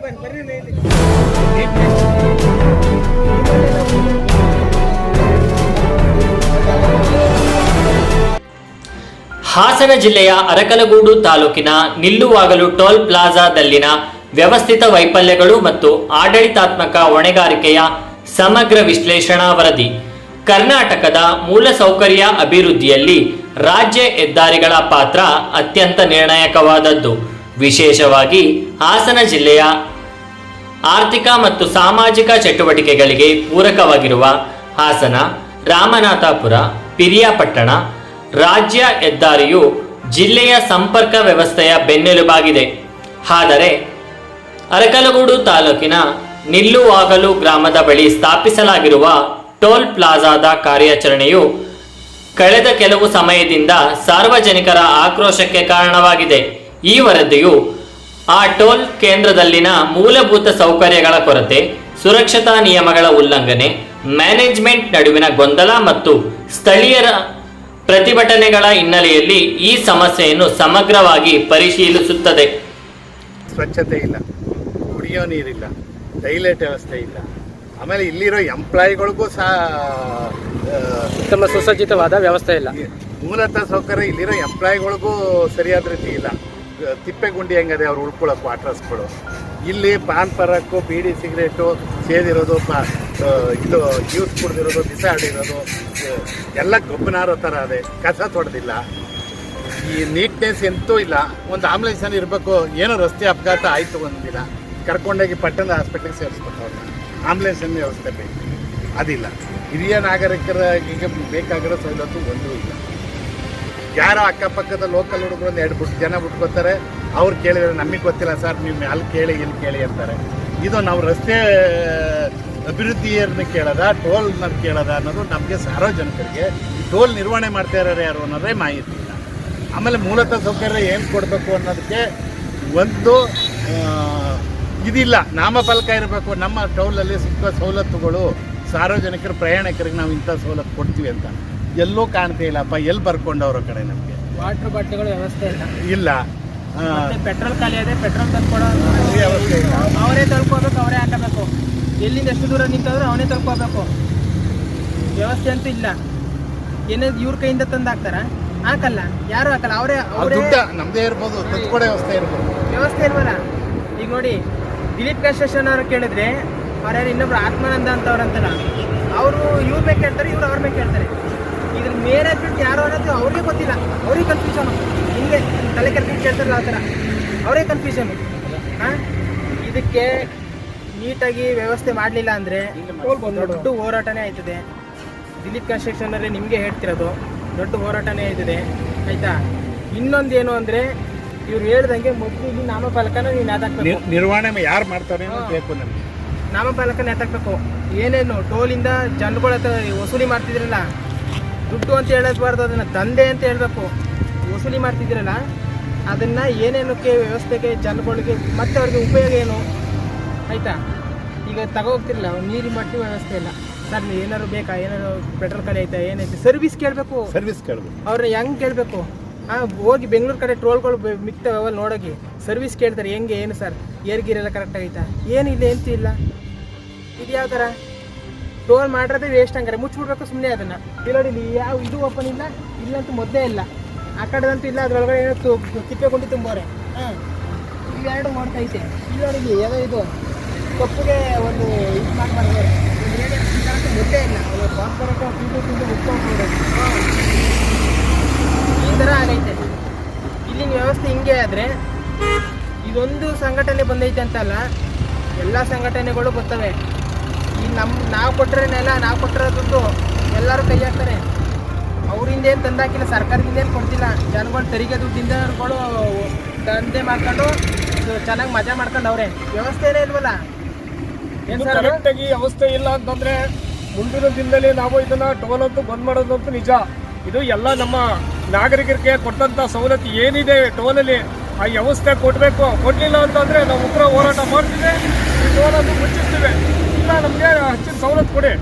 ಹಾಸನ ಜಿಲ್ಲೆಯ ಅರಕಲಗೂಡು ತಾಲೂಕಿನ ನಿಲ್ಲುವಾಗಲು ಟೋಲ್ ಪ್ಲಾಜಾದಲ್ಲಿನ ವ್ಯವಸ್ಥಿತ ವೈಫಲ್ಯಗಳು ಮತ್ತು ಆಡಳಿತಾತ್ಮಕ ಹೊಣೆಗಾರಿಕೆಯ ಸಮಗ್ರ ವಿಶ್ಲೇಷಣಾ ವರದಿ. ಕರ್ನಾಟಕದ ಮೂಲಸೌಕರ್ಯ ಅಭಿವೃದ್ಧಿಯಲ್ಲಿ ರಾಜ್ಯ ಹೆದ್ದಾರಿಗಳ ಪಾತ್ರ ಅತ್ಯಂತ ನಿರ್ಣಾಯಕವಾದದ್ದು. ವಿಶೇಷವಾಗಿ ಹಾಸನ ಜಿಲ್ಲೆಯ ಆರ್ಥಿಕ ಮತ್ತು ಸಾಮಾಜಿಕ ಚಟುವಟಿಕೆಗಳಿಗೆ ಪೂರಕವಾಗಿರುವ ಹಾಸನ, ರಾಮನಾಥಪುರ, ಪಿರಿಯಾಪಟ್ಟಣ ರಾಜ್ಯ ಹೆದ್ದಾರಿಯು ಜಿಲ್ಲೆಯ ಸಂಪರ್ಕ ವ್ಯವಸ್ಥೆಯ ಬೆನ್ನೆಲುಬಾಗಿದೆ. ಆದರೆ ಅರಕಲಗೂಡು ತಾಲೂಕಿನ ನಿಲ್ಲುವಾಗಲು ಗ್ರಾಮದ ಬಳಿ ಸ್ಥಾಪಿಸಲಾಗಿರುವ ಟೋಲ್ ಪ್ಲಾಜಾದ ಕಾರ್ಯಾಚರಣೆಯು ಕಳೆದ ಕೆಲವು ಸಮಯದಿಂದ ಸಾರ್ವಜನಿಕರ ಆಕ್ರೋಶಕ್ಕೆ ಕಾರಣವಾಗಿದೆ. ಈ ವರದಿಯು ಆ ಟೋಲ್ ಕೇಂದ್ರದಲ್ಲಿನ ಮೂಲಭೂತ ಸೌಕರ್ಯಗಳ ಕೊರತೆ, ಸುರಕ್ಷತಾ ನಿಯಮಗಳ ಉಲ್ಲಂಘನೆ, ಮ್ಯಾನೇಜ್ಮೆಂಟ್ ನಡುವಿನ ಗೊಂದಲ ಮತ್ತು ಸ್ಥಳೀಯರ ಪ್ರತಿಭಟನೆಗಳ ಹಿನ್ನೆಲೆಯಲ್ಲಿ ಈ ಸಮಸ್ಯೆಯನ್ನು ಸಮಗ್ರವಾಗಿ ಪರಿಶೀಲಿಸುತ್ತದೆ. ಸ್ವಚ್ಛತೆ ಇಲ್ಲ, ಕುಡಿಯೋ ನೀರಿಲ್ಲ, ಟೈಲೆಟ್ ವ್ಯವಸ್ಥೆ ಇಲ್ಲ. ಆಮೇಲೆ ಇಲ್ಲಿರೋ ಎಂಪ್ಲಾಯಿಗಳಿಗೂ ಸಹ ಉತ್ತಮ ಸುಸಜ್ಜಿತವಾದ ವ್ಯವಸ್ಥೆ ಇಲ್ಲ. ಮೂಲತಃ ಸೌಕರ್ಯ ಇಲ್ಲಿರೋ ಎಂಪ್ಲಾಯಿಗಳಿಗೂ ಸರಿಯಾದ ರೀತಿ ಇಲ್ಲ. ತಿಪ್ಪೆಗುಂಡಿ ಹೆಂಗದೆ ಅವ್ರು ಉಳ್ಕೊಳ್ಳೋ ಕ್ವಾರ್ಟರ್ಸ್ಗಳು. ಇಲ್ಲಿ ಪಾನ್ ಪರಾಕು, ಬೀಡಿ ಸಿಗರೇಟು ಸೇದಿರೋದು, ಇದು ಜ್ಯೂಸ್ ಕುಡಿದಿರೋದು, ಬಿಸಾಡಿರೋದು ಎಲ್ಲ ಗೊಬ್ಬನಾರೋ ಥರ ಅದೇ. ಕಸ ತೊಡೆದಿಲ್ಲ, ಈ ನೀಟ್ನೆಸ್ ಎಂತೂ ಇಲ್ಲ. ಒಂದು ಆಂಬುಲೆನ್ಸನ್ನು ಇರಬೇಕು, ಏನೋ ರಸ್ತೆ ಅಪಘಾತ ಆಯಿತು ಒಂದಿಲ್ಲ, ಕರ್ಕೊಂಡೋಗಿ ಪಟ್ಟಣದ ಹಾಸ್ಪಿಟ್ಲಿಗೆ ಸೇರಿಸ್ಬೇಕು. ಅವ್ರನ್ನ ಆಂಬುಲೆನ್ಸನ್ನು ವ್ಯವಸ್ಥೆ ಬೇಕು, ಅದಿಲ್ಲ. ಹಿರಿಯ ನಾಗರಿಕರಿಗೆ ಬೇಕಾಗಿರೋ ಸವಲತ್ತು ಒಂದೂ ಇಲ್ಲ. ಯಾರೋ ಅಕ್ಕಪಕ್ಕದ ಲೋಕಲ್ ಹುಡುಗರು ಒಂದು 2 ಜನ ಬಿಟ್ಕೋತಾರೆ. ಅವ್ರು ಕೇಳಿದರೆ ನಮಗೆ ಗೊತ್ತಿಲ್ಲ ಸರ್, ನೀವು ಅಲ್ಲಿ ಕೇಳಿ ಇಲ್ಲಿ ಕೇಳಿ ಅಂತಾರೆ. ಇದು ನಾವು ರಸ್ತೆ ಅಭಿವೃದ್ಧಿಯನ್ನು ಕೇಳೋದ, ಟೋಲ್ನ ಕೇಳೋದ ಅನ್ನೋದು ನಮಗೆ ಸಾರ್ವಜನಿಕರಿಗೆ ಟೋಲ್ ನಿರ್ವಹಣೆ ಮಾಡ್ತಾ ಇರೋರು ಯಾರು ಅನ್ನೋದೇ ಮಾಹಿತಿ ಇಲ್ಲ. ಆಮೇಲೆ ಮೂಲತಃ ಸೌಕರ್ಯ ಏನು ಕೊಡಬೇಕು ಅನ್ನೋದಕ್ಕೆ ಒಂದು ಇದಿಲ್ಲ, ನಾಮಫಲಕ ಇರಬೇಕು. ನಮ್ಮ ಟೋಲಲ್ಲಿ ಸಿಕ್ಕೋ ಸವಲತ್ತುಗಳು ಸಾರ್ವಜನಿಕರ ಪ್ರಯಾಣಿಕರಿಗೆ ನಾವು ಇಂಥ ಸವಲತ್ತು ಕೊಡ್ತೀವಿ ಅಂತ ಎಲ್ಲೂ ಕಾಣ್ತಾ ಇಲ್ಲಪ್ಪ. ಎಲ್ಲಿ ಬರ್ಕೊಂಡವ್ರ ಕಡೆ ನಮಗೆ ವಾಟರ್ ಬಾಟ್ಲಿಗಳ ವ್ಯವಸ್ಥೆ ಇಲ್ಲ. ಪೆಟ್ರೋಲ್ ಖಾಲಿ ಇದೆ, ಪೆಟ್ರೋಲ್ ತಂದ್ಕೊಡೋ ವ್ಯವಸ್ಥೆ ಇಲ್ಲ. ಅವರೇ ತಳ್ಕೋಬೇಕು, ಅವರೇ ಹಾಕಬೇಕು. ಎಲ್ಲಿಂದ ಎಷ್ಟು ದೂರ ನಿಂತಾದ್ರೂ ಅವನೇ ತಳ್ಕೋಬೇಕು. ವ್ಯವಸ್ಥೆ ಅಂತೂ ಇಲ್ಲ. ಏನಾದ್ರು ಇವ್ರ ಕೈಯಿಂದ ತಂದು ಹಾಕ್ತಾರ? ಹಾಕಲ್ಲ, ಯಾರು ಹಾಕಲ್ಲ. ಅವರೇ ನಮ್ದೇ ಇರ್ಬೋದು, ತಂದ್ಕೊಡೋ ವ್ಯವಸ್ಥೆ ಇರ್ಬೋದು. ವ್ಯವಸ್ಥೆ ಇಲ್ವಲ್ಲ. ಈಗ ನೋಡಿ, ದಿಲೀಪ್ ಕನ್ಸ್ಟ್ರಕ್ಷನ್ ಅವ್ರು ಕೇಳಿದ್ರೆ ಅವ್ರು ಯಾರು ಇನ್ನೊಬ್ರು ಆತ್ಮಾನಂದ ಅಂತವ್ರಂತಲ್ಲ, ಅವರು ಇವ್ರ ಮೇಲೆ ಕೇಳ್ತಾರೆ, ಇವ್ರು ಅವ್ರ ಮೇಲೆ ಕೇಳ್ತಾರೆ. ಇದ್ರ ಮೇಲೆ ಬಿಟ್ಟು ಯಾರು ಅನ್ನೋದು ಅವ್ರಿಗೆ ಗೊತ್ತಿಲ್ಲ. ಅವ್ರಿಗೆ ಕನ್ಫ್ಯೂಷನು. ಹಿಂಗೆ ತಲೆ ಕೆಲ್ಸ ಕೇಳ್ತಾರಲ್ಲ ಆ ಥರ ಅವರೇ ಕನ್ಫ್ಯೂಷನು. ಇದಕ್ಕೆ ನೀಟಾಗಿ ವ್ಯವಸ್ಥೆ ಮಾಡಲಿಲ್ಲ ಅಂದರೆ ದೊಡ್ಡ ಹೋರಾಟನೇ ಆಯ್ತದೆ. ದಿಲೀಪ್ ಕನ್ಸ್ಟ್ರಕ್ಷನಲ್ಲೇ ನಿಮಗೆ ಹೇಳ್ತಿರೋದು, ದೊಡ್ಡ ಹೋರಾಟನೇ ಆಯ್ತದೆ, ಆಯಿತಾ? ಇನ್ನೊಂದೇನು ಅಂದರೆ ಇವ್ರು ಹೇಳ್ದಂಗೆ ಮೊದಲು ಇಲ್ಲಿ ನಾಮಫಲಕನ ನೀವು ನೇತಾಕ್ಬೇಕು. ನಿರ್ವಹಣೆ ಯಾರು ಮಾಡ್ತಾರೆ ಬೇಕು ನಮಗೆ. ನಾಮಫಲಕ ನೇತಾಕ್ಬೇಕು. ಏನೇನು ಟೋಲಿಂದ ಜನಗಳ ಹತ್ರ ವಸೂಲಿ ಮಾಡ್ತಿದ್ರಲ್ಲ, ದುಡ್ಡು ಅಂತ ಹೇಳಬಾರ್ದು, ಅದನ್ನು ದಂಧೆ ಅಂತ ಹೇಳಬೇಕು. ವಸೂಲಿ ಮಾಡ್ತಿದ್ದೀರಲ್ಲ, ಅದನ್ನು ಏನೇನಕ್ಕೆ ವ್ಯವಸ್ಥೆಗೆ ಜನಗಳಿಗೆ ಮತ್ತೆ ಅವ್ರಿಗೆ ಉಪಯೋಗ ಏನು, ಆಯಿತಾ? ಈಗ ತಗೋಗ್ತಿರಲ್ಲ, ನೀರಿನ ಮಟ್ಟಿ ವ್ಯವಸ್ಥೆ ಇಲ್ಲ ಸರ್, ಏನಾದ್ರು ಬೇಕಾ, ಏನಾದ್ರು ಪೆಟ್ರೋಲ್ ಖಾಲಿ ಆಯ್ತಾ, ಏನೈತೆ ಸರ್ವಿಸ್ ಕೇಳಬೇಕು. ಅವ್ರನ್ನ ಹೆಂಗೆ ಕೇಳಬೇಕು? ಹೋಗಿ ಬೆಂಗಳೂರು ಕಡೆ ಟ್ರೋಲ್ಗಳು ಮಿಕ್ತಾವಲ್ಲ ನೋಡೋಗಿ, ಸರ್ವಿಸ್ ಕೇಳ್ತಾರೆ ಹೆಂಗೆ, ಏನು ಸರ್ ಏರ್ಗೀರೆಲ್ಲ ಕರೆಕ್ಟ್ ಆಗೈತಾ? ಏನಿಲ್ಲ, ಎಂತೂ ಇಲ್ಲ. ಇದು ಯಾವ ಥರ ಟೋಲ್ ಮಾಡಿರೋದೇ ವೇಸ್ಟ್ ಹಂಗಾರೆ, ಮುಚ್ಚಿಬಿಡ್ಬೇಕು ಸುಮ್ಮನೆ ಅದನ್ನು. ಇಲ್ಲಿ ಯಾವ ಇದು ಓಪನ್ ಇಲ್ಲ, ಇಲ್ಲಂತೂ ಮೊದಲೇ ಇಲ್ಲ, ಆ ಕಡೆದಂತೂ ಇಲ್ಲ. ಅದರೊಳಗಡೆ ಏನೋ ತಿಪ್ಪೆಗುಂಡಿ ತುಂಬೋರೆ. ಇಲ್ಲಿ 2 ಮಾಡ್ತೈತೆ. ಇಲ್ಲಿ ಯಾವುದೋ ಇದು ಕಪ್ಪುಗೆ ಒಂದು ಇದು ಮಾಡಿದ್ದಾರೆ, ಮೊದಲೇ ಇಲ್ಲ. ಕಾನ್ಫರೆನ್ಸ್ ತಿಂದು ಉಟ್ಕೊಂಡು ಈ ಥರ ಆಗೈತೆ. ಇಲ್ಲಿನ ವ್ಯವಸ್ಥೆ ಹಿಂಗೆ ಆದರೆ, ಇದೊಂದು ಸಂಘಟನೆ ಬಂದೈತೆ ಅಂತಲ್ಲ, ಎಲ್ಲ ಸಂಘಟನೆಗಳು ಬರ್ತವೆ. ಈ ನಾವು ಕೊಟ್ಟರೆನೆಲ್ಲ, ನಾವು ಕೊಟ್ಟಿರೋ ದುಡ್ಡು ಎಲ್ಲರೂ ಕೈ ಹಾಕ್ತಾರೆ. ಅವರಿಂದ ಏನು ತಂದಾಕಿಲ್ಲ, ಸರ್ಕಾರದಿಂದ ಏನು ಕೊಡ್ತಿಲ್ಲ. ಜನಗಳು ತೆರಿಗೆ ದುಡ್ಡಿಂದಗಳು ದಂಧೆ ಮಾಡ್ಕೊಂಡು ಚೆನ್ನಾಗಿ ಮಜಾ ಮಾಡ್ಕೊಂಡು ಅವ್ರೆ. ವ್ಯವಸ್ಥೆನೇ ಇಲ್ವಲ್ಲ. ಏನು ಕರೆಕ್ಟಾಗಿ ವ್ಯವಸ್ಥೆ ಇಲ್ಲ ಅಂತಂದರೆ ಮುಂದಿನ ದಿನದಲ್ಲಿ ನಾವು ಇದನ್ನು ಟೋಲ್ ಅಂತೂ ಬಂದ್ ಮಾಡೋದಂತೂ ನಿಜ. ಇದು ಎಲ್ಲ ನಮ್ಮ ನಾಗರಿಕರಿಗೆ ಕೊಟ್ಟಂಥ ಸವಲತ್ತು ಏನಿದೆ ಟೋಲಲ್ಲಿ, ಆ ವ್ಯವಸ್ಥೆ ಕೊಡಬೇಕು. ಕೊಡಲಿಲ್ಲ ಅಂತಂದರೆ ನಾವು ಉಗ್ರ ಹೋರಾಟ ಮಾಡ್ತೀವಿ, ಈ ಟೋಲನ್ನು ಮುಚ್ಚಿಸ್ತೀವಿ. ಇಲ್ಲ, ನಮಗೆ ಹೆಚ್ಚಿನ ಸವಲತ್ತು ಕೊಡಿ,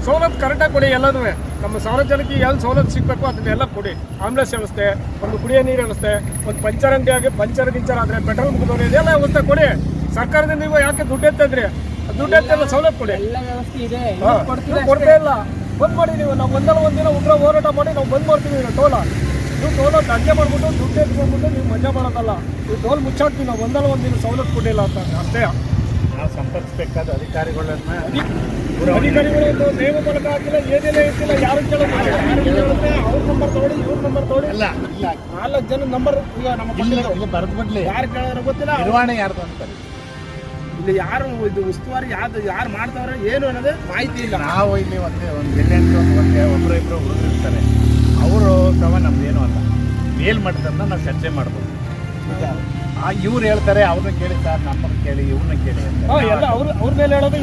ಸವಲತ್ತು ಕರೆಕ್ಟಾಗಿ ಕೊಡಿ. ಎಲ್ಲನೂ ನಮ್ಮ ಸಾರ್ವಜನಿಕರಿಗೆ ಎಲ್ಲಿ ಸವಲತ್ತು ಸಿಗಬೇಕು ಅದನ್ನೆಲ್ಲ ಕೊಡಿ. ಆಂಬುಲೆನ್ಸ್ ವ್ಯವಸ್ಥೆ, ಒಂದು ಕುಡಿಯೋ ನೀರು ವ್ಯವಸ್ಥೆ, ಒಂದು ಪಂಚರ್ ಆದರೆ ಪೆಟ್ರೋಲ್ ಮುಗಿದೋರು ಇದೆಲ್ಲ ವ್ಯವಸ್ಥೆ ಕೊಡಿ. ಸರ್ಕಾರದಿಂದ ನೀವು ಯಾಕೆ ದುಡ್ಡು ಎತ್ತಿದ್ರಿ? ದುಡ್ಡು ಎತ್ತೆಲ್ಲ ಸವಲತ್ತು ಕೊಡಿ. ಎಲ್ಲ ವ್ಯವಸ್ಥೆ ಇದೆ, ಹಾ, ಕೊಡ್ತೀವಿ ನೀವು ಅಷ್ಟೇ. ಕೊಡ್ತಾ ಇಲ್ಲ. ಬಂದ್ ಮಾಡಿ ನೀವು. ನಾವು ಒಂದಿನ ಉಗ್ರ ಹೋರಾಟ ಮಾಡಿ ನಾವು ಬಂದ್ ಮಾಡ್ತೀವಿ ಟೋಲ. ನೀವು ಟೋಲ ದಂಗೆ ಮಾಡ್ಬಿಟ್ಟು ದುಡ್ಡು ಎತ್ಕೊಂಡ್ಬಿಟ್ಟು ನೀವು ಮಜಾ ಮಾಡೋದಲ್ಲ. ನೀವು ಟೋಲ್ ಮುಚ್ಚಾಡ್ತೀವಿ ನಾವು ಒಂದಿನ ಸವಲತ್ತು ಕೊಟ್ಟಿಲ್ಲ ಅಂತ ಅಷ್ಟೇ. ನಾವು ಸಂಪರ್ಕಿಸಬೇಕಾದ ಅಧಿಕಾರಿಗಳನ್ನ ಅಧಿಕಾರಿಗಳು ನೇಮ ಮೂಲಕ ಹಾಕಿಲ್ಲ, ಏನೇನೇ ಇರ್ತಿಲ್ಲ, ಯಾರು ಕೇಳೋದಿಲ್ಲ. ಅವ್ರ ನಂಬರ್ ತಗೊಳ್ಳಿ, ಇವ್ರ ನಂಬರ್ ತಗೊಳ್ಳಿ. ಇಲ್ಲ 4 ಜನ ನಂಬರ್ ಈಗ ನಮ್ಮ ಇಲ್ಲಿ ಬರೆದು ಬಿಡ್ಲಿ. ಯಾರು ಕೇಳೋರು ಗೊತ್ತಿಲ್ಲ. ನಿರ್ವಹಣೆ ಯಾರ್ದು ಅಂತಾರೆ. ಇಲ್ಲಿ ಯಾರು ಇದು ಉಸ್ತುವಾರಿ ಯಾರು ಮಾಡ್ತಾವ್ರೆ ಏನು ಅನ್ನೋದೇ ಮಾಹಿತಿ ಇಲ್ಲ. ನಾವು ಇಲ್ಲಿ ಒಂದು ಜಿಲ್ಲೆಯಿಂದ ಒಬ್ಬರು ಇಬ್ಬರು ಹುಡುಗರು ಇರ್ತಾರೆ. ಅವರು ಕ್ರಮ ನಮ್ದೇನು ಅಲ್ಲ. ಮೇಲ್ ಮಾಡಿದ್ದನ್ನ ನಾವು ಚರ್ಚೆ ಮಾಡ್ಬೋದು. ಇವ್ರು ಹೇಳ್ತಾರೆ ಅವ್ರನ್ನ ಕೇಳಿ ಸರ್, ನಮ್ಮನ್ನ ಕೇಳಿ, ಇವ್ರನ್ನ ಕೇಳಿ ಅಂತ. ಎಲ್ಲ ಅವ್ರ ಮೇಲೆ ಹೇಳೋದು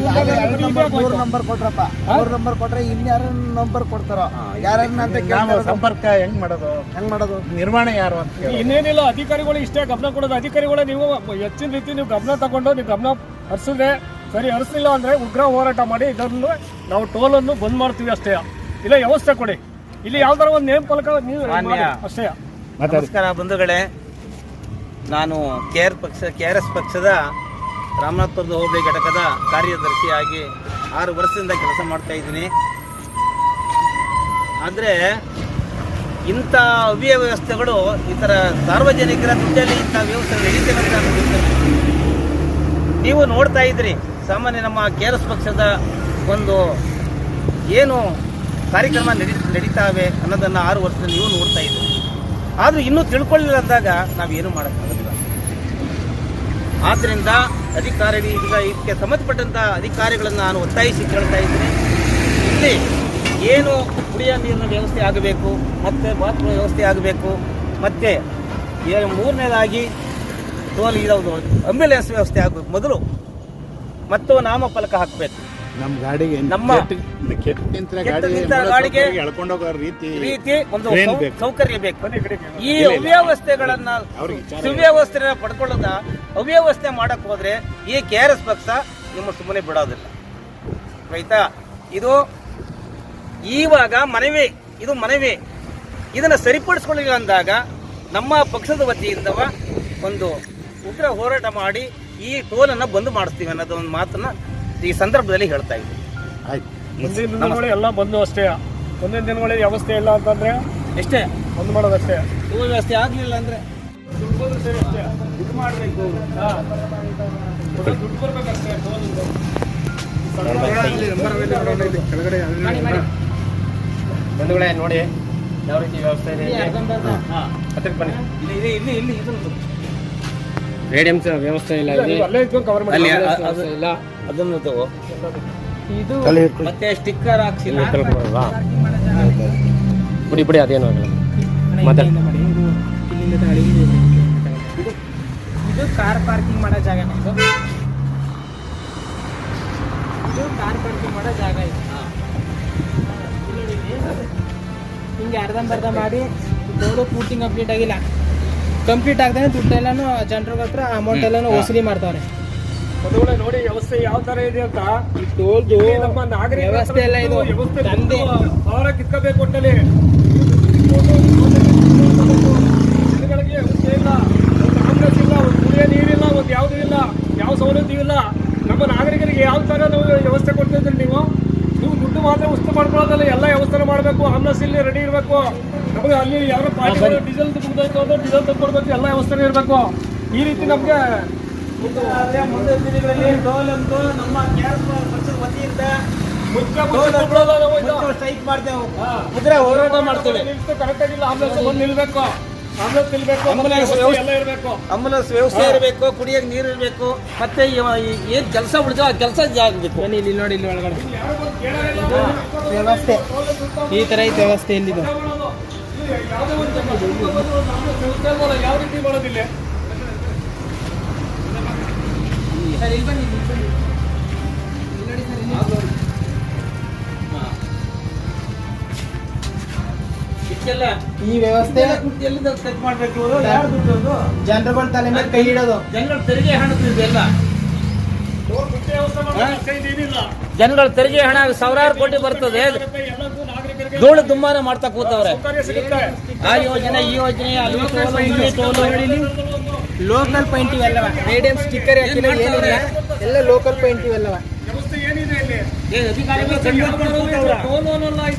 ಅವ್ರ ನಂಬರ್ ಕೊಟ್ರಪ್ಪ, ಅವ್ರ ನಂಬರ್ ಕೊಟ್ರೆ ಇನ್ಯಾರ ನಂಬರ್ ಕೊಡ್ತಾರ? ಯಾರನ್ನ ಅಂತ ನಾವು ಸಂಪರ್ಕ ಹೆಂಗ್ ಮಾಡೋದು? ನಿರ್ವಹಣೆ ಯಾರು ಅಂತ ಕೇಳಿ. ಇನ್ನೇನಿಲ್ಲ, ಅಧಿಕಾರಿಗಳು ಇಷ್ಟೇ ಗಮನ ಕೊಡೋದು. ಅಧಿಕಾರಿಗಳೇ ನೀವು ಹೆಚ್ಚಿನ ರೀತಿ ನೀವು ಗಮನ ತಗೊಂಡು ನೀವು ಗಮನ ಹರಿಸಿದ್ರೆ ಸರಿ, ಹರಿಸಿಲ್ಲ ಅಂದ್ರೆ ಉಗ್ರ ಹೋರಾಟ ಮಾಡಿ ಇದನ್ನು ನಾವು ಟೋಲನ್ನು ಬಂದ್ ಮಾಡ್ತೀವಿ ಅಷ್ಟೇ. ಇಲ್ಲ ವ್ಯವಸ್ಥೆ ಕೊಡಿ. ಇಲ್ಲಿ ಯಾವ್ದಾರ ಒಂದು ನೇಮ್ ಫಲಕ ನೀವು ಮಾಡಿ ಅಷ್ಟೇ. ನಮಸ್ಕಾರ ಬಂಧುಗಳೇ, ನಾನು KRS ಪಕ್ಷದ ರಾಮನಾಥಪುರದ ಹೋಬಳಿ ಘಟಕದ ಕಾರ್ಯದರ್ಶಿಯಾಗಿ 6 ವರ್ಷದಿಂದ ಕೆಲಸ ಮಾಡ್ತಾ ಇದ್ದೀನಿ. ಆದರೆ ಇಂಥ ಅವ್ಯವಸ್ಥೆಗಳು ಈ ಥರ ಸಾರ್ವಜನಿಕರ ದುಡ್ಡಲ್ಲಿ ಇಂಥ ವ್ಯವಸ್ಥೆ ನಡೀತವೆ ಅಂತ ನನಗೆ ಗೊತ್ತಿಲ್ಲ. ನೀವು ನೋಡ್ತಾ ಇದ್ರಿ, ಸಾಮಾನ್ಯ ನಮ್ಮ KRS ಪಕ್ಷದ ಒಂದು ಏನು ಕಾರ್ಯಕ್ರಮ ನಡೀತಾವೆ ಅನ್ನೋದನ್ನು 6 ವರ್ಷದಲ್ಲಿ ನೀವು ನೋಡ್ತಾ ಇದ್ರಿ. ಆದರೂ ಇನ್ನೂ ತಿಳ್ಕೊಳ್ಳಿಲ್ಲ ಅಂದಾಗ ನಾವೇನು ಮಾಡೋಕ್ಕಾಗಲ್ಲ. ಆದ್ದರಿಂದ ಇದಕ್ಕೆ ಸಂಬಂಧಪಟ್ಟಂಥ ಅಧಿಕಾರಿಗಳನ್ನು ನಾನು ಒತ್ತಾಯಿಸಿ ಕೇಳ್ತಾ ಇದ್ದೀನಿ. ಇಲ್ಲಿ ಏನು ಕುಡಿಯೋ ನೀರಿನ ವ್ಯವಸ್ಥೆ ಆಗಬೇಕು, ಮತ್ತು ಬಾತ್ರೂಮ್ ವ್ಯವಸ್ಥೆ ಆಗಬೇಕು, ಮತ್ತು 3ನೇದಾಗಿ ಟೋಲ್ ಇರೋದು ಆಂಬ್ಯುಲೆನ್ಸ್ ವ್ಯವಸ್ಥೆ ಆಗಬೇಕು ಮೊದಲು, ಮತ್ತು ನಾಮಫಲಕ ಹಾಕಬೇಕು. ನಮ್ಮ ಗಾಡಿಗೆ ಗಾಡಿಗೆ ಎಳ್ಕೊಂಡೋಗೋ ರೀತಿ ಒಂದು ಸೌಕರ್ಯ ಬೇಕು. ಈ ಅವ್ಯವಸ್ಥೆಗಳನ್ನ ಸುವ್ಯವಸ್ಥೆ ಪಡ್ಕೊಳ್ಳೋದ ಅವ್ಯವಸ್ಥೆ ಮಾಡಕ್ ಹೋದ್ರೆ ಈ KRS ಪಕ್ಷ ನಿಮ್ಮ ಸುಮ್ಮನೆ ಬಿಡೋದಿಲ್ಲ. ಆಯ್ತಾ? ಇದು ಇವಾಗ ಮನವಿ ಇದನ್ನ ಸರಿಪಡಿಸ್ಕೊಳ್ಳಿಲ್ಲ ಅಂದಾಗ ನಮ್ಮ ಪಕ್ಷದ ವತಿಯಿಂದ ಒಂದು ಉಗ್ರ ಹೋರಾಟ ಮಾಡಿ ಈ ಟೋಲನ್ನ ಬಂದ್ ಮಾಡಿಸ್ತೀವಿ ಅನ್ನೋದು ಒಂದು ಮಾತನ್ನ ಈ ಸಂದರ್ಭದಲ್ಲಿ ಹೇಳ್ತಾ ಇದ್ದೀವಿ. ಮುಂದಿನ ದಿನಗಳು ಎಲ್ಲ ಬಂದು ಅಷ್ಟೇ. ಮುಂದಿನ ದಿನಗಳಲ್ಲಿ ವ್ಯವಸ್ಥೆ ಇಲ್ಲ ಅಂತಂದ್ರೆ ಎಷ್ಟೇ ಬಂದ್ ಮಾಡೋದಷ್ಟೇ. ಟೋಲ್ ವ್ಯವಸ್ಥೆ ಆಗಲಿಲ್ಲ ಅಂದರೆ ಇದು ಮಾಡಬೇಕು, ದುಡ್ಡು ಬರ್ಬೇಕಷ್ಟೇ. ಬಂಧುಗಳೇ ನೋಡಿ ಯಾವ ರೀತಿ ವ್ಯವಸ್ಥೆ ಇದೆ. ಹತ್ತಿರಕ್ಕೆ ಬನ್ನಿ. ಇಲ್ಲಿ ಇದನ್ನು ರೇಡಿಯಂ ವ್ಯವಸ್ಥೆ ಇಲ್ಲ, ಅಲ್ಲೇ ಇದ್ಕೊಂಡು ಕವರ್ ಮಾಡಿ. ಇಲ್ಲ ಅದನ್ನು ತಗೋ. ಇದು ಮತ್ತೆ ಸ್ಟಿಕ್ಕರ್ ಹಾಕ್ಸಿಲ್ಲ. ಬಿಡಿ ಅದೇನು ಇದು ಕಾರ್ ಪಾರ್ಕಿಂಗ್ ಮಾಡೋ ಜಾಗನ. ಇದು ಕಾರ್ ಪಾರ್ಕಿಂಗ್ ಮಾಡೋ ಜಾಗ. ಇದು ಹಿಂಗೆ ಅರ್ಧಂಬರ್ಧ ಮಾಡಿ ಟೋಲು ಪೂರ್ತಿ ಕಂಪ್ಲೀಟ್ ಆಗಿಲ್ಲ. ಕಂಪ್ಲೀಟ್ ಆಗದೇ ದುಡ್ಡೆಲ್ಲನೂ ಜನರ ಹತ್ರ ಅಮೌಂಟ್ ಎಲ್ಲನೂ ವಸೂಲಿ ಮಾಡ್ತಾವ್ರೆ. ಮದುವೆ ನೋಡಿ ವ್ಯವಸ್ಥೆ ಯಾವ ತರ ಇದೆ ಅಂತ. ಟೋಲ್ದು ನಮ್ಮ ನಾಗರಿಕ ವ್ಯವಸ್ಥೆ ಎಲ್ಲ ಇದು ತಂದೆ ಅವರ ಕಿತ್ಕೋಬೇಕು. ಒಟ್ಟಲ್ಲಿ ಜನಗಳಿಗೆ ವ್ಯವಸ್ಥೆ ಇಲ್ಲ, ಒಂದು ಆಂಬುಲೆನ್ಸ್ ಇಲ್ಲ, ಒಂದು ಕುಡಿಯೋ ನೀರಿಲ್ಲ, ಒಂದು ಯಾವುದೂ ಇಲ್ಲ, ಯಾವ ಸೌಲಭ್ಯ ಇಲ್ಲ. ನಮ್ಮ ನಾಗರಿಕರಿಗೆ ಯಾವ ತರ ನಾವು ವ್ಯವಸ್ಥೆ ಕೊಡ್ತಿದ್ರಿ ನೀವು ದುಡ್ಡು ಮಾತ್ರ ವಸ್ತು ಮಾಡ್ಕೊಳ್ಳೋದಲ್ಲ, ಎಲ್ಲ ವ್ಯವಸ್ಥೆ ಮಾಡಬೇಕು. ಆಂಬುಲೆನ್ಸ್ ಇಲ್ಲಿ ರೆಡಿ ಇರಬೇಕು. ನಮಗೆ ಅಲ್ಲಿ ಯಾರೋ ಪಾರ್ಟಿ ಡೀಸೆಲ್ ತುಂಬಿದೈತೆ ಅಂದ್ರೆ ಡೀಸೆಲ್ ತಂದ್ಕೊಡ್ಬೇಕು, ಎಲ್ಲ ವ್ಯವಸ್ಥೆ ಇರಬೇಕು. ಈ ರೀತಿ ನಮಗೆ ಮುಂದಿನ ದಿನಗಳಲ್ಲಿ ಟೋಲ್ ಅಂತೂ ನಮ್ಮ KRS ಪಕ್ಷದ ವತಿಯಿಂದ ಸ್ಟ್ರೈಕ್ ಮಾಡ್ತೇವೆ, ಉಗ್ರ ಹೋರಾಟ ಮಾಡ್ತೇವೆ. ಕರೆಕ್ಟ್ ಆಗಿಲ್ಲ, ಆಂಬುಲೆನ್ಸ್ ಬಂದು ನಿಲ್ಬೇಕು, ಆಂಬುಲೆನ್ಸ್ ವ್ಯವಸ್ಥೆ ಇರಬೇಕು, ಕುಡಿಯೋಕೆ ನೀರು ಇರಬೇಕು, ಮತ್ತೆ ಏನ್ ಕೆಲಸ ಉಳಿದ ಆ ಕೆಲಸ ಆಗಬೇಕು. ಇಲ್ಲಿ ನೋಡಿ, ಇಲ್ಲಿ ಒಳಗಡೆ ವ್ಯವಸ್ಥೆ ಈ ತರ ಐತೆ. ವ್ಯವಸ್ಥೆ ಎಲ್ಲಿದೆ? ಯಾವ ರೀತಿ ಮಾಡೋದಿಲ್ಲ. ಈ ವ್ಯವಸ್ಥೆ ಮಾಡಬೇಕು. ಜನರುಗಳ ತಲೆ ಮೇಲೆ ಕೈ ಇಡೋದು. ಜನಗಳ ತೆರಿಗೆ ಹಣದ್ದು ಎಲ್ಲ ಜನಗಳ ತೆರಿಗೆ ಹಣ ಸಾವಿರಾರು ಕೋಟಿ ಬರ್ತದೆ. ಧೂಳು ದುಮ್ಮಾನ ಮಾಡ್ತಾ ಕೂತವ್ರೆ. ಆ ಯೋಜನೆ ಈ ಯೋಜನೆ, ಅಲ್ಲಿ ಟೋಲು, ಇಲ್ಲಿ ಟೋಲು. ಲೋಕಲ್ ಪೈಂಟ್ ಇವೆಲ್ಲವ, ರೇಡಿಯಂ ಸ್ಟಿಕ್ಕರ್ ಹಾಕಿಲ್ಲ, ಏನಿಲ್ಲ, ಎಲ್ಲ ಲೋಕಲ್ ಪೈಂಟ್ ಇವೆಲ್ಲವ. ವ್ಯವಸ್ಥೆ ಏನಿದೆ ಇಲ್ಲಿ?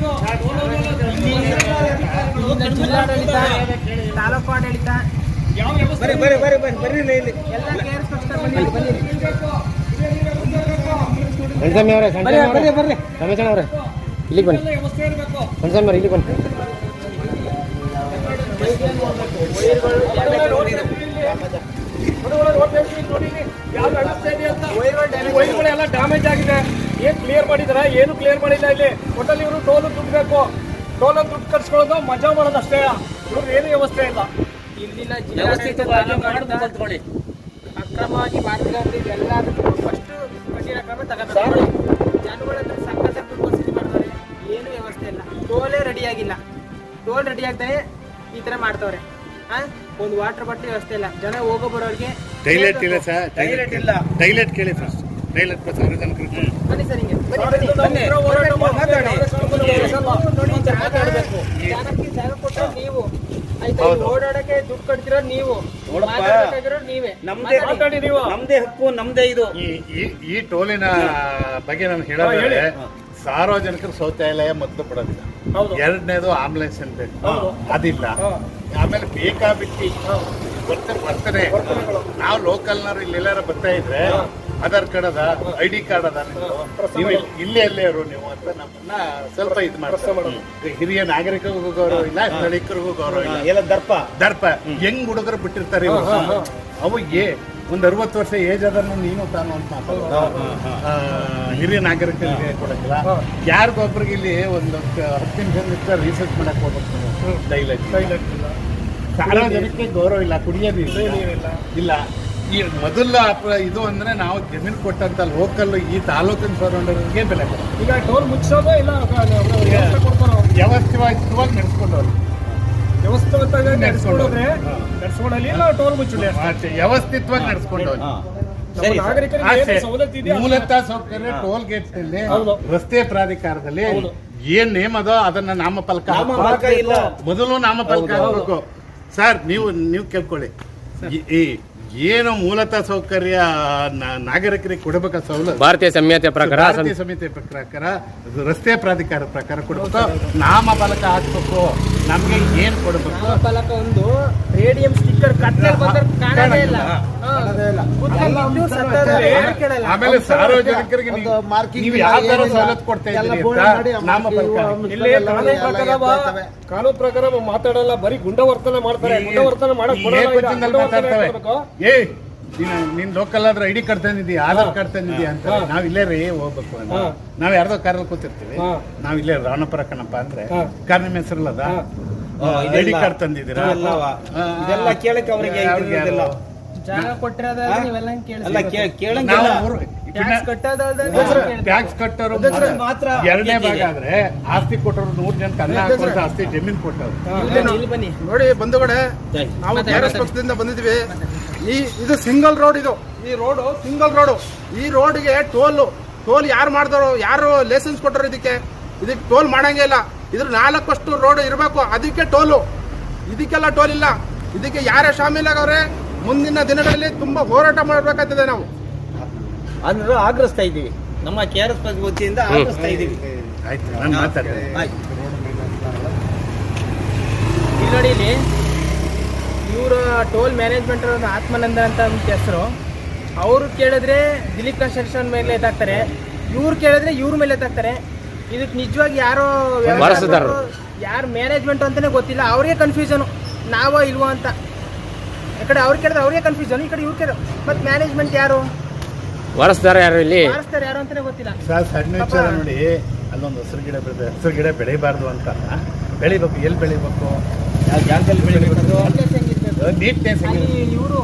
ಜಿಲ್ಲಾಡಳಿತ, ತಾಲೂಕು ಆಡಳಿತ ಯಾವ ವ್ಯವಸ್ಥೆ? ಬರ್ರಿ ಇಲ್ಲಿ. ಎಲ್ಲ KRS ಪಕ್ಷ ಬನ್ನಿ. ಇಲ್ಲಿಗೆ ಬನ್ನಿ. ವ್ಯವಸ್ಥೆ ಇರಬೇಕು. ಇಲ್ಲಿಗೆ ಬನ್ನಿ. ವೈರ್ಗಳೆಲ್ಲ ಡ್ಯಾಮೇಜ್ ಆಗಿದೆ. ಏನ್ ಕ್ಲಿಯರ್ ಮಾಡಿದಾರ? ಏನು ಕ್ಲಿಯರ್ ಮಾಡಿಲ್ಲ ಇಲ್ಲಿ. ಒಟ್ಟಲ್ಲಿ ಇವರು ಟೋಲ್ ದುಡ್ಡು ಬೇಕು, ಟೋಲ್ ದುಡ್ಡು ಕಟ್ಸ್ಕೊಳ್ಳೋದು, ಮಜಾ ಮಾಡೋದು ಅಷ್ಟೇ. ಇವ್ರು ಏನು ವ್ಯವಸ್ಥೆ ಇಲ್ಲ. ಇಲ್ಲಿನ ಜಿಲ್ಲಾಡಳಿತ, ತಾಲೂಕು ಆಡಳಿತ ಅಕ್ರಮವಾಗಿ ಮಾಡಿದ್ರೆ ಇದೆಲ್ಲದಕ್ಕೂ ಫಸ್ಟ್ ಕಠಿಣ ಕ್ರಮ ತಗೋತಾರೆ. ಜನಗಳ ಹತ್ರ ಸಕ್ಕತ್ತ ದುಡ್ಡು ವಸೂಲಿ ಮಾಡ್ತಾರೆ, ಏನು ವ್ಯವಸ್ಥೆ ಇಲ್ಲ. ಟೋಲೇ ರೆಡಿಯಾಗಿಲ್ಲ, ಟೋಲ್ ರೆಡಿ ಆಗ್ತಾನೆ ಈ ಥರ ಮಾಡ್ತವ್ರೆ. ಒಂದು ವಾಟರ್ ಬಾಟ್ಲಿ ವ್ಯವಸ್ಥೆ ಇಲ್ಲ, ಜನ ಹೋಗೋ ಬರೋರಿಗೆ. ಟೈಲೆಟ್ ಇಲ್ಲ ಸರ್, ಟೈಲೆಟ್ ಇಲ್ಲ. ಟೈಲೆಟ್ ಕೇಳಿ ಫಸ್ಟ್. ಟೈಲೆಟ್ ಸಾರ್ವಜನಿಕರಿಗೆ ಬನ್ನಿ ಸರ್, ಹಿಂಗೆ ಬನ್ನಿ. ಮಾತಾಡಬೇಕು. ಜನಕ್ಕೆ ಜಾಗ ಕೊಟ್ಟರೆ ನೀವು, ಆಯ್ತಾ? ಹೌದು. ಓಡಾಡಕ್ಕೆ ದುಡ್ಡು ಕಟ್ತಿರೋ ನೀವು, ನೋಡಪ್ಪ, ಮಾತಾಡೋರು ನೀವೇ. ಮಾತಾಡಿ ನೀವು. ನಮ್ದೇ ಹಕ್ಕು, ನಮ್ದೇ ಇದು. ಈ ಟೋಲಿನ ಬಗ್ಗೆ ನಾನು ಹೇಳೋದಾದ್ರೆ, ಸಾರ್ವಜನಿಕರು ಶೌಚಾಲಯ ಮೊದಲು ಬಿಡೋದಿಲ್ಲ. ಹೌದು. ಎರಡನೇದು ಆಂಬುಲೆನ್ಸ್ ಅಂತ ಬೇಕು, ಹೌದು. ಅದಿಲ್ಲ. ಆಮೇಲೆ ಬೇಕಾಬಿಟ್ಟಿ ಬರ್ತದೆ. ನಾವು ಲೋಕಲ್ನವ್ರು ಇಲ್ಲೆಲ್ಲಾರ ಬರ್ತಾ ಇದ್ರೆ ಆಧಾರ್ ಕಾರ್ಡ್ ಅದ, ID ಕಾರ್ಡ್ ಅದ, ನೀವು ಇಲ್ಲೇ ಇರು ನೀವು ಅಂತ ನಮ್ಮನ್ನ ಸ್ವಲ್ಪ ಇದು ಮಾಡ್ತಾರೆ. ಹಿರಿಯ ನಾಗರಿಕರಿಗೂ ಗೌರವ ಇಲ್ಲ, ಸ್ಥಳೀಕರಿಗೂ ಗೌರವ ಇಲ್ಲ. ಎಲ್ಲ ದರ್ಪ ಹೆಂಗ್ ಹುಡುಗರು ಬಿಟ್ಟಿರ್ತಾರೆ ಇವ್ರು. ಅವು ಒಂದ್ 60 ವರ್ಷ ಏಜ್ ಅದನ್ನು ನೀನು ತಾನು ಅಂತ ಮಾತಾಡೋದು. ಹಿರಿಯ ನಾಗರಿಕರಿಗೆ ಕೊಡಕ್ಕಿಲ್ಲ. ಯಾರಿಗೊಬ್ರಿಗೆ ಇಲ್ಲಿ ಒಂದು 10 ನಿಮಿಷ ರಿಸರ್ಚ್ ಮಾಡಕ್ ಹೋಗ್ಬೇಕು. ಟೈಲೆಟ್ ಸಾರ್ವಜನಿಕರಿಗೆ ಗೌರವ ಇಲ್ಲ, ಕುಡಿಯೋದು ಇಲ್ಲ. ಈ ಮೊದಲ ಇದು ಅಂದ್ರೆ ನಾವು ಜಮೀನು ಕೊಟ್ಟಂತ ಲೋಕಲ್ ಈ ತಾಲೂಕಿನ ಸರೌಂಡರ್ಗೆ ಬೆಲೆ ಕೊಡೋದು. ಈಗ ಟೋಲ್ ಮುಚ್ಚೋದು ಇಲ್ಲ ವ್ಯವಸ್ಥೆ ಕೊಡ್ತಾರೋ? ವ್ಯವಸ್ಥಿತವಾಗಿ ನಡೆಸ್ಕೊಂಡವ್ರು ವ್ಯವಸ್ಥಿತವಾಗಿ ನಡೆಸ್ಕೊಂಡ್ರೆ ನಡೆಸ್ಕೊಳ್ಳಲಿ, ಇಲ್ಲ ಟೋಲ್ ಮುಚ್ಚಲಿ. ವ್ಯವಸ್ಥಿತವಾಗಿ ನಡೆಸ್ಕೊಂಡವ್ರು. ಸರಿ, ನಾಗರಿಕರಿಗೆ ಏನು ಸವಲತ್ತು ಇದೆಯಾ? ಮೂಲತಃ ಸೌಕರ್ಯ ಟೋಲ್ ಗೇಟ್ ನಲ್ಲಿ, ಹೌದು. ರಸ್ತೆ ಪ್ರಾಧಿಕಾರದಲ್ಲಿ ಹೌದು. ಏನ್ ನೇಮ್ ಅದೋ ಅದನ್ನ ನಾಮಫಲಕ ನಾಮಫಲಕ ಇಲ್ಲ. ಮೊದಲು ನಾಮಫಲಕ ಹಾಕ್ಬೇಕು. ಸರ್ ನೀವು ಕೇಳ್ಕೊಳ್ಳಿ, ಏನು ಮೂಲತಃ ಸೌಕರ್ಯ ನಾಗರಿಕರಿಗೆ ಕೊಡಬೇಕ ಸವಲತ್ತು ಭಾರತೀಯ ಸಂಹಿತೆ ಪ್ರಕಾರ ಭಾರತೀಯ ಸಂಹಿತೆ ಪ್ರಕಾರ ರಸ್ತೆ ಪ್ರಾಧಿಕಾರ ಪ್ರಕಾರ ಕೊಡಬೇಕು. ನಾಮಫಲಕ ಹಾಕ್ಬೇಕು. ನಮ್ಗೆ ಏನ್ ಕೊಡಬೇಕು? ಫಲಕ ಒಂದು ರೇಡಿಯಂ ಸ್ಟಿಕ್ಕರ್ ಕಟ್ಲೆ ಬಂದ್ರೆ ಕಾಣದೇ ಇಲ್ಲ. ಕೂತ್ಕೊಂಡು ಸತ್ತೋದ್ರೆ ಯಾರು ಕೇಳಲ್ಲ. ಆಮೇಲೆ ಸಾರ್ವಜನಿಕರಿಗೆ ನೀವು ಯಾವ ತರ ಸವಲತ್ತು ಕೊಡ್ತಾ ಇದ್ದೀರಿ ಅಂತ ನಾಮಫಲಕ ಇಲ್ಲಿ ಕಾನೂನು ಪ್ರಕಾರ ಮಾತಾಡಲ್ಲ, ಬರೀ ಗುಂಡವರ್ತನೆ ಮಾಡ್ತಾರೆ. ಗುಂಡವರ್ತನೆ ಮಾಡಕ್ ನೀನ್ ಲೋಕಲ್ ಆದ್ರೆ ID ಕಾರ್ಡ್ ತಂದಿದ್ದೀಯ, ಆಧಾರ್ ಕಾರ್ಡ್ ತಂದಿದ್ದೀಯ ಅಂತ ನಾವ್ ಇಲ್ಲೇ ರೀ ಹೋಗ್ಬೇಕು. ನಾವ್ ಯಾರ್ದೋ ಕಾರಲ್ಲಿ ಕೂತಿರ್ತೀವಿ, ನಾವ್ ಇಲ್ಲೇ ರಾವಣಪುರ ಕಣಪ್ಪ ಅಂದ್ರೆ ಕಾರ್ ನಿಮ್ಮ ಹೆಸರಲ್ಲದ ID ಕಾರ್ಡ್ ತಂದಿದ್ದೀರಾ? ಇದೆಲ್ಲ ಕೇಳಕ್ಕೆ ಅವರಿಗೆ ಜಾಗ ಕೊಟ್ಟಿರೋದಾದ್ರೆ ನೀವೆಲ್ಲ ಕೇಳಂಗಿಲ್ಲ. ಟ್ಯಾಕ್ಸ್ ಕಟ್ಟೋರು ಮಾತ್ರ ಎರಡನೇ ಭಾಗ ಆದ್ರೆ ಆಸ್ತಿ ಕೊಟ್ಟರು 100 ಜನಕ್ಕೆ ಅನ್ನ ಹಾಕುವಂತ ಆಸ್ತಿ ಜಮೀನ್ ಕೊಟ್ಟರು. ಇಲ್ಲಿ ಬನ್ನಿ ನೋಡಿ ಬಂಧುಗಳೇ, ನಾವು KRS ಪಕ್ಷದಿಂದ ಬಂದಿದ್ವಿ. ಇದು ಸಿಂಗಲ್ ರೋಡ್, ಈ ರೋಡು ಸಿಂಗಲ್ ರೋಡು. ಈ ರೋಡ್ಗೆ ಟೋಲ್ ಯಾರು ಮಾಡ್ತಾರೋ, ಯಾರು ಲೈಸೆನ್ಸ್ ಕೊಟ್ಟರು ಇದಕ್ಕೆ ಟೋಲ್ ಮಾಡಂಗೇ ಇಲ್ಲ. ಇದ್ರ 4 ರೋಡ್ ಇರಬೇಕು, ಅದಕ್ಕೆ ಟೋಲು. ಇದಕ್ಕೆಲ್ಲ ಟೋಲ್ ಇಲ್ಲ. ಇದಕ್ಕೆ ಯಾರೇ ಶಾಮೀಲಾಗವ್ರೆ ಮುಂದಿನ ದಿನಗಳಲ್ಲಿ ತುಂಬಾ ಹೋರಾಟ ಮಾಡಬೇಕಾಗ್ತದೆ. ನಾವು ಅಂದ್ರೆ ಆಗ್ರಹಿಸ್ತಾ ಇದ್ದೀವಿ, ನಮ್ಮ KRS ಪಕ್ಷ ವತಿಯಿಂದ ಆಗ್ರಹಿಸ್ತಾ ಇದ್ದೀವಿ. ಆಯ್ತು, ನಾನು ಮಾತಾಡ್ತೀನಿ. ಇಲ್ಲಿ ನೋಡಿ, ಇಲ್ಲಿ ಇವರು ಟೋಲ್ ಮ್ಯಾನೇಜ್ಮೆಂಟ್ ಆತ್ಮಾನಂದ ಅಂತ ಹೆಸರು. ಅವರು ಕೇಳಿದ್ರೆ ದಿಲೀಪ್ ಕನ್ಸ್ಟ್ರಕ್ಷನ್ ಮೇಲೆ ಎತ್ತಾಕ್ತಾರೆ, ಇವ್ರು ಕೇಳಿದ್ರೆ ಇವ್ರ ಮೇಲೆ ಎತ್ತಾಕ್ತಾರೆ. ಇದಕ್ಕೆ ನಿಜವಾಗಿ ಯಾರು ಯಾರು ಮ್ಯಾನೇಜ್ಮೆಂಟ್ ಅಂತಾನೆ ಗೊತ್ತಿಲ್ಲ. ಅವ್ರಿಗೆ ಕನ್ಫ್ಯೂಷನ್, ನಾವೋ ಇಲ್ವೋ ಅಂತ. ಈ ಕಡೆ ಅವ್ರು ಕೇಳಿದ್ರೆ ಅವ್ರಿಗೆ ಕನ್ಫ್ಯೂಷನ್, ಈ ಕಡೆ ಇವ್ರು ಕೇಳಿದ್ರೆ ಮತ್ತೆ ಮ್ಯಾನೇಜ್ಮೆಂಟ್ ಯಾರು, ವಾರಸ್ದಾರ ಯಾರು ಇಲ್ಲಿ ವಾರಸ್ದಾರ ಯಾರು ಅಂತಾನೆ ಗೊತ್ತಿಲ್ಲ. ಸರ್ ಸಣ್ಣ ವಿಚಾರ ನೋಡಿ, ಅಲ್ಲೊಂದು ಹಸಿರು ಗಿಡ ಬೆಳೆದ ಹಸಿರು ಗಿಡ ಬೆಳಿಬಾರ್ದು ಅಂತ ಬೆಳಿಬೇಕು. ಎಲ್ಲಿ ಬೆಳಿಬೇಕು, ಯಾವ ಜಾಗದಲ್ಲಿ ಬೆಳಿಬೇಕು, ನೀಟ್ನೆಸ್ ಇವರು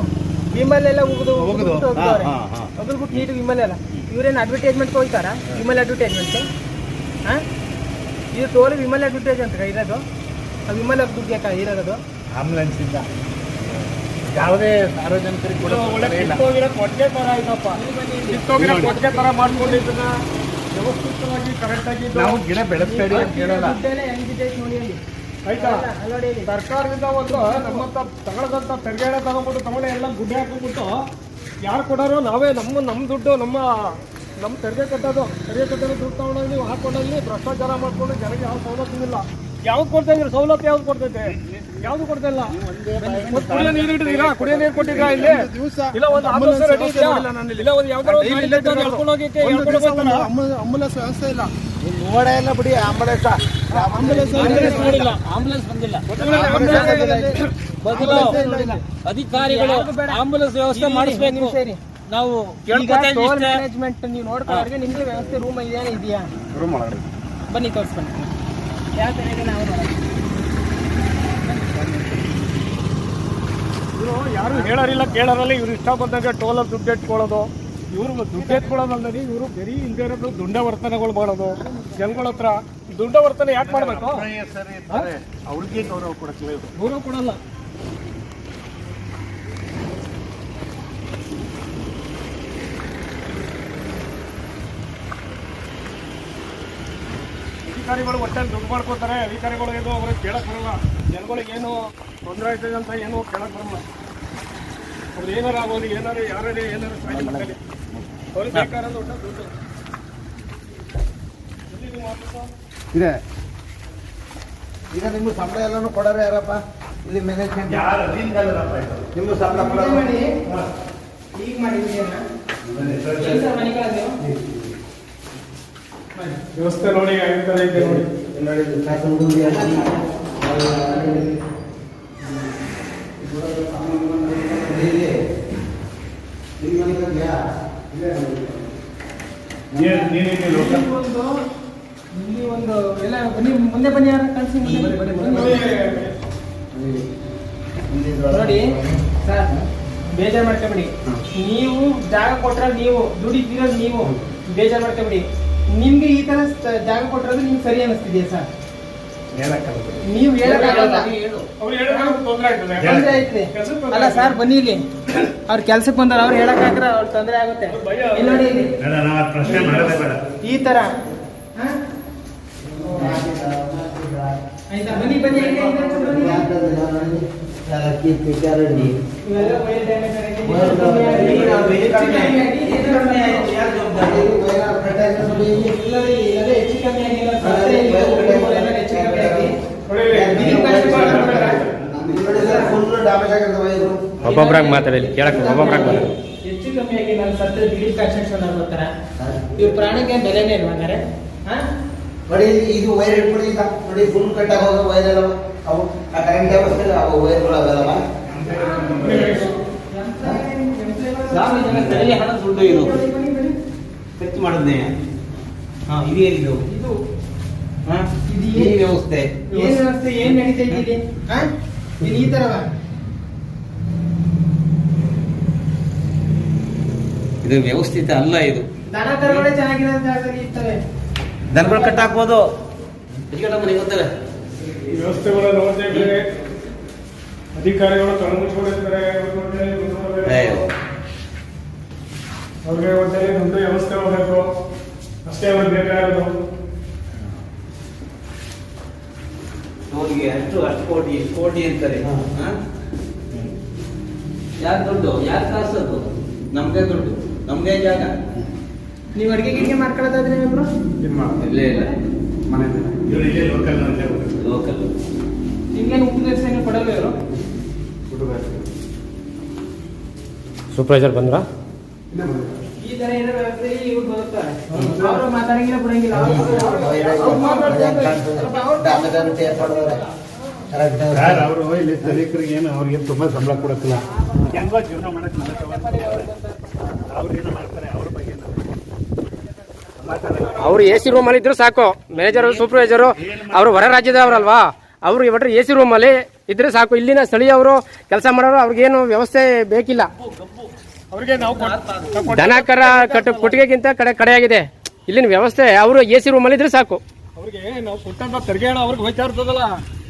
ವಿಮಲ್ ಎಲ್ಲ ಹೋಗ್ಬಿಟ್ಟು ನೀಟ್ ವಿಮಲ್ ಎಲ್ಲ ಇವ್ರೇನು ಅಡ್ವರ್ಟೈಸ್ಮೆಂಟ್ ಹೋಗ್ತಾರ? ವಿಮಲ್ ಅಡ್ವರ್ಟೈಸ್ಮೆಂಟ್ ಇದು ಟೋಲ್ ವಿಮಲ್ ಅಡ್ವರ್ಟೈಸ್ ಅಂತ ಇರೋದು. ವಿಮಲ್ ದುಡ್ಡು ಇರೋದು ಆಂಬುಲೆನ್ಸ್ ಇಂದ ಯಾವುದೇ ಸಾರ್ವಜನಿಕರಿಗೆ ಕೂಡ ಕಿತ್ತೋಗಿರೋ ಕೊಟ್ಟಿಗೆ ತರ ಇದಪ್ಪ, ಕಿತ್ತೋಗಿರೋ ಕೊಟ್ಟಿಗೆ ತರ ಮಾಡ್ಕೊಂಡಿದ್ದನ್ನ ವ್ಯವಸ್ಥಿತವಾಗಿ ಕರೆಕ್ಟ್ ಆಗಿ ನಾವು ಗಿಡ ಬೆಳೆಸ್ಬೇಡಿ ಅಂತ ಹೇಳಲ್ಲ. ದುಡ್ಡೆಲ್ಲ ಹೆಂಗಿದೆ ನೋಡಿ ಅಲ್ಲಿ. ಆಯ್ತಾ ಅಲ್ಲಿ ನೋಡಿ ಇಲ್ಲಿ. ಸರ್ಕಾರದಿಂದ ಒಂದು ನಮ್ಮಂತ ತಗೊಳ್ಳೋದಂತ ತೆರಿಗೆ ತಗೊಂಡ್ಬಿಟ್ಟು ತಗೊಂಡೆ ಎಲ್ಲ ಗುಡ್ಡೆ ಹಾಕೊಂಡ್ಬಿಟ್ಟು ಯಾರು ಕೊಡೋರು ನಾವೇ ನಮ್ಮ ದುಡ್ಡು ನಮ್ಮ ತೆರಿಗೆ ಕಟ್ಟೋದು ದುಡ್ಡು ತಗೊಂಡೋಗಿ ನೀವು ಹಾಕೊಂಡಲ್ಲಿ ಭ್ರಷ್ಟಾಚಾರ ಮಾಡ್ಕೊಂಡು ಜನಕ್ಕೆ ಯಾವ ಸವಲತ್ತು ಇಲ್ಲ. ಯಾವ್ದು ಕೊಡ್ತಾ ಇದ್ರಿ ಸವಲತ್ತು? ಯಾವ್ದು ಕೊಡ್ತೈತೆ? ಯಾವ್ದು ಕೊಡ್ತಾ ಇಲ್ಲ. ಮತ್ತೆ ಕುಡಿಯೋ ನೀರು ಇಟ್ಟಿದ್ದೀರಾ? ಕುಡಿಯೋ ನೀರು ಕೊಟ್ಟಿದ್ದೀರಾ ಇಲ್ಲಿ? ಇಲ್ಲ ಒಂದು ಆಂಬುಲೆನ್ಸ್ ರೆಡಿ ಇದೆಯಾ? ಇಲ್ಲ ಒಂದು ಯಾವ್ದಾದ್ರು ಹೇಳ್ಕೊಂಡು ಹೋಗಿಕ್ಕೆ ಆಂಬುಲೆನ್ಸ್ ವ್ಯವಸ್ಥೆ ಇಲ್ಲ. ನೋಡ ಎಲ್ಲ ಬಿಡಿ ಆಂಬುಲೆನ್ಸ್ ನೋಡಿಲ್ಲ, ಆಂಬುಲೆನ್ಸ್ ಬಂದಿಲ್ಲ. ಬದಲು ಅಧಿಕಾರಿಗಳು ಆಂಬುಲೆನ್ಸ್ ವ್ಯವಸ್ಥೆ ಮಾಡಿಸ್ಬೇಕು. ನಾವು ಕೇಳ್ಕೊತಾ ಇದ್ದೀವಿ ಇಷ್ಟೇ. ಮ್ಯಾನೇಜ್ಮೆಂಟ್ ನೀವು ನೋಡ್ಕೊಳ್ಳೋರಿಗೆ ನಿಮ್ಗೆ ವ್ಯವಸ್ಥೆ ರೂಮ್ ಇದೆಯಾ? ಬನ್ನಿ ತೋರಿಸ್ಕೊಂಡು ಯಾವ ಥರ ಇದೆ ನಾವು ಇವರು ಯಾರು ಹೇಳೋರಿಲ್ಲ ಕೇಳೋರಲ್ಲ. ಇವ್ರು ಇಷ್ಟ ಬಂದಾಗ ಟೋಲಲ್ಲಿ ದುಡ್ಡು ಎತ್ಕೊಳ್ಳೋದು. ಇವರು ದುಡ್ಡು ಎತ್ಕೊಳ್ಳೋದಲ್ಲದೆ ಇವರು ಬರೀ ಇಲ್ಲದೆ ಇರೋದು ದುಂಡ ವರ್ತನೆಗಳು ಮಾಡೋದು ಜನಗಳ ಹತ್ರ. ದುಂಡ ವರ್ತನೆ ಯಾಕೆ ಮಾಡಬೇಕು? ಅವ್ರಿಗೆ ಗೌರವ ಕೊಡಕ್ಕಿಲ್ಲ. ಗೌರವ ಕೊಡಲ್ಲ. ಅಧಿಕಾರಿಗಳು ಒಟ್ಟಲ್ಲಿ ದುಡ್ಡು ಮಾಡ್ಕೋತಾರೆ. ಅಧಿಕಾರಿಗಳು ಏನು ಅವ್ರಿಗೆ ಕೇಳಕ್ ಬರಲ್ಲ. ಜನಗಳಿಗೆ ಏನು ತೊಂದರೆ ಆಯ್ತದೆ ಅಂತ ಏನು ಕೇಳಕ್ ಬರಲ್ಲ. ಅವ್ರು ಏನಾರು ಆಗೋದು, ಏನಾರು ಯಾರು ಏನಾರು ಸಾಯ್ಲಿ, ಅವ್ರಿಗೆ ಬೇಕಾದ್ರೆ ಒಟ್ಟ ದುಡ್ಡು ಇದೆ. ಈಗ ನಿಮ್ಮ ಸಂಬಳ ಎಲ್ಲಾನು ಕೊಡೋರು ಯಾರಪ್ಪ ಇಲ್ಲಿ ಮ್ಯಾನೇಜ್ಮೆಂಟ್? ನಿಮ್ಮ ಸಂಬಳ ಕೊಡೋರು ಈಗ ಮಾಡಿದ್ದೀರಾ? ವ್ಯವಸ್ಥೆ ನೋಡಿ ಆಗಿರ್ತಾರೆ ಇದೆ ನೋಡಿ. ಇಲ್ಲಿ ಒಂದು ಎಲ್ಲ ಬನ್ನಿ, ಮುಂದೆ ಬನ್ನಿ, ಯಾರು ಕಳಿಸಿ ನೋಡಿ ಸರ್. ಬೇಜಾರು ಮಾಡ್ಕೊಬೇಡಿ. ನೀವು ಜಾಗ ಕೊಟ್ರೆ ನೀವು ದುಡಿದಿರೋದು, ನೀವು ಬೇಜಾರು ಮಾಡ್ಕೊಬೇಡಿ. ನಿಮ್ಗೆ ಈ ತರ ಜಾಗ ಕೊಟ್ಟಿರೋದು ನಿಮ್ಗೆ ಸರಿ ಅನಿಸ್ತಿದೆಯಾ ಸರ್? ನೀವು ಹೇಳಕ್ಕಾಗಲ್ಲ. ಅವ್ರು ಹೇಳಿದ್ರೆ ತೊಂದರೆ ಆಗ್ತದೆ. ತೊಂದ್ರೆ ಐತೆ. ಅಲ್ಲ ಸರ್, ಬನ್ನಿ ಇಲ್ಲಿ. ಅವ್ರ ಕೆಲ್ಸಕ್ಕೆ ಬಂದಾರ, ಅವ್ರು ಹೇಳಕ್ಕಾಗ್ರೆ ಅವ್ರ ತೊಂದರೆ ಆಗುತ್ತೆ. ಇಲ್ಲಿ ನೋಡಿ, ಇಲ್ಲಿ ಈ ತರ ಆಯ್ತಾ? ಬನ್ನಿ ಬನ್ನಿ, ಇವೆಲ್ಲ ವೈರ್ ಡ್ಯಾಮೇಜ್ ಆಗಿದೆ. ಹೆಚ್ಚು ಕಮ್ಮಿ ಆಗಿಲ್ಲ. ಒಬ್ಬೊಬ್ರಾಗ ಮಾತಾಡಲಿ, ಕೇಳಕ್ಕೆ ಒಬ್ಬೊಬ್ರಾಗ ಮಾತಾಡಿ. ಹೆಚ್ಚು ಕಮ್ಮಿ ಆಗಿ ನಾನು ಸತ್ತ ದಿಲೀಪ್ ಕನ್ಸ್ಟ್ರಕ್ಷನ್ ಅವ್ರು ಬರ್ತಾರ. ಇವ್ರ ಪ್ರಾಣಿಗೆ ಬೆಲೆನೇ ಇಲ್ವಾ ಹಂಗಾರೆ? ನೋಡಿ ಇದು ವೈರ್ ಇಟ್ಬಿಡಿ. ಈಗ ನೋಡಿ ಫುಲ್ ಕಟ್ಟಾಗ ಹೋಗೋ ವೈರ್ ಅದಾವ. ಅವು ಆ ಕರೆಂಟ್ ವ್ಯವಸ್ಥೆ ಅವು ವೈರ್ಗಳು ಅದಾವ. ತೆರಿಗೆ ಹಣ ದುಡ್ಡು ಇದು ಖರ್ಚು ಮಾಡಿದ್ನೆ. ಇದೇನಿದು? ಇದು ಈ ವ್ಯವಸ್ಥೆ ಏನ್ ವ್ಯವಸ್ಥೆ, ಏನ್ ನಡೀತಾ ಇದ್ದೀರಿ? ಇದು ಈ ತರವ ಇದು ವ್ಯವಸ್ಥಿತ ಅಲ್ಲ. ಇದು ದನ ಕರುಗಳೇ ಚೆನ್ನಾಗಿರೋ ಜಾಗದಲ್ಲಿ ಇರ್ತವೆ. ದನಗಳು ಕಟ್ಟಾಕ್ಬೋದು. ಮನೆಗೆ ಗೊತ್ತಲ್ಲ ಈ ವ್ಯವಸ್ಥೆಗಳು ನೋಡ್ತಾ ಇದ್ರೆ ಅಧಿಕಾರಿಗಳು ಕಣ್ಮುಚ್ಕೊಂಡಿರ್ತಾರೆ. ಅವ್ರಿಗೆ ಒಟ್ಟಲ್ಲಿ ದುಡ್ಡು ವ್ಯವಸ್ಥೆ ಮಾಡಬೇಕು ಅಷ್ಟೇ ಅವ್ರಿಗೆ ಬೇಕಾಗಿರೋದು. ಅವರಿಗೆ ಅಷ್ಟು ಕೋಟಿ ಅಂತಾರೆ. ಯಾರು ದುಡ್ಡು, ಯಾರು ಕಾಸದು? ನಮ್ದೇ ದುಡ್ಡು, ನಮ್ದೇ ಜಾಗ. ನೀವು ಅಡಿಗೆ ಗಿಡಿಗೆ ಮಾಡ್ಕೊಳ್ಳೋದಾದ್ರೆ ಇಬ್ರು ಇಲ್ಲೇ ಇಲ್ಲ, ಲೋಕಲ್. ನಿಮ್ಗೇನು ಉಪದೇಶ ಕೊಡಲ್ಲ ಇವರು? ಸೂಪರ್ವೈಸರ್ ಬಂದ್ರ? ಈ ತರ ಏನೋ ವ್ಯವಸ್ಥೆ ಇವ್ರು ಬರುತ್ತಾರೆ. ಅವರು ಮಾತಾಡಂಗಿಲ್ಲ, ಬಿಡಂಗಿಲ್ಲ. ಅವರು ಇಲ್ಲಿ ದಲಿತರಿಗೆ ಏನು ಅವ್ರಿಗೆ ತುಂಬಾ ಸಂಬಳ ಕೊಡಕ್ಕಿಲ್ಲ. ಹೆಂಗೋ ಜೀವನ ಮಾಡಕ್ ಅವ್ರೇನು ಮಾಡ್ತಾರೆ ಅವ್ರ ಬಗ್ಗೆ ಅವ್ರು ಎ ಸಿ ರೂಮಲ್ಲಿ ಇದ್ರು ಸಾಕು. ಮ್ಯಾನೇಜರ್, ಸೂಪರ್ವೈಸರು ಅವರು ಹೊರ ರಾಜ್ಯದವರಲ್ವಾ, ಅವರು ಒಟ್ಟರೆ ಎ ಸಿ ರೂಮಲ್ಲಿ ಇದ್ರೆ ಸಾಕು. ಇಲ್ಲಿನ ಸ್ಥಳೀಯವರು ಕೆಲಸ ಮಾಡೋರು ಅವ್ರಿಗೇನು ವ್ಯವಸ್ಥೆ ಬೇಕಿಲ್ಲ. ಅವ್ರಿಗೆ ನಾವು ದನ ಕರ ಕೊಟ್ಟಿಗೆಗಿಂತ ಕಡೆಯಾಗಿದೆ ಇಲ್ಲಿನ ವ್ಯವಸ್ಥೆ. ಅವರು ಎ ಸಿ ರೂಮಲ್ಲಿ ಇದ್ರೆ ಸಾಕು. ಅವ್ರಿಗೆ ನಾವು ಕೊಟ್ಟಂತ ತೆರಿಗೆ ಹಣ ಅವ್ರಿಗೆ ಹೋಯ್ತಾ ಇರ್ತದಲ್ಲ,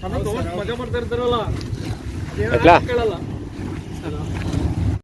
ಅದಕ್ಕೆ ಮಜಾ ಮಾಡ್ತಾ ಇರ್ತಾರಲ್ಲ, ಕೇಳಲ್ಲ.